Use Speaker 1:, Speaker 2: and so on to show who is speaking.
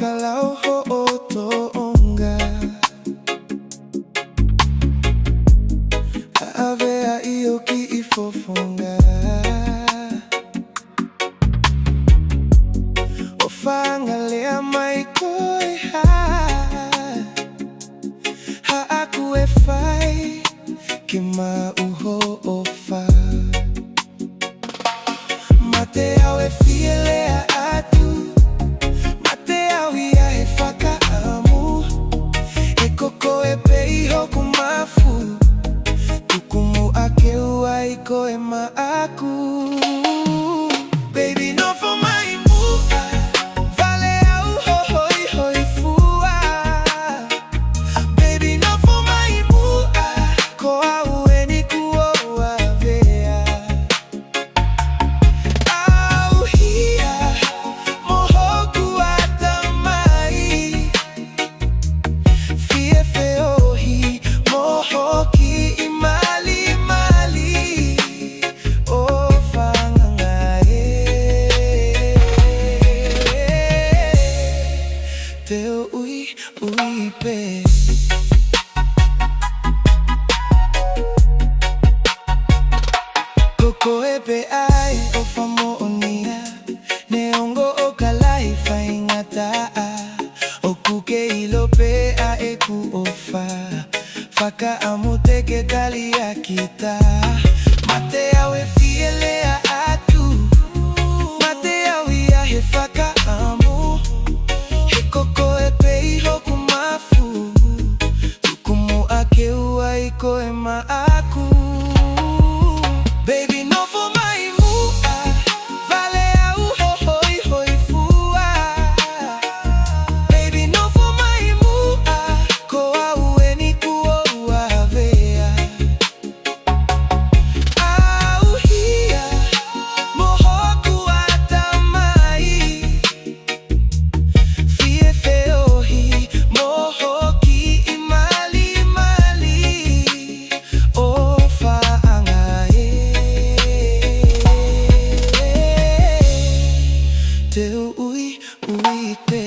Speaker 1: kalau ho o Tonga avea iyo ki ifofonga ofangalea mai koi ha aku e fai ki ma uho ofa mate au e fielea atu mate au ia he whakaamu e koko e pei hoku mafu tukumu ake ua i koe ma aku baby nofo mai mua vale au hoi hoi fua baby nofo mai mua ko au e ni kuoa vea au hia mohoku atamai fie feohi mohoki imali mali o fangangae teo ui pe koko e pe ai o famonia neongo o kalai faingata o kuke ilo pe a e ku ofa faka amute ke kali a kita mate au e fielea atu mate au ia he faka amu he koko e pe i hoku mafu tukumu ake ua i koe ma aku baby nofo mai mua vale au hoi hoi fua baby nofo mai mua ko au e ni kuoa vea au hia mohoku atamai fie feohi mohoki imali mali o faangae teo ui pe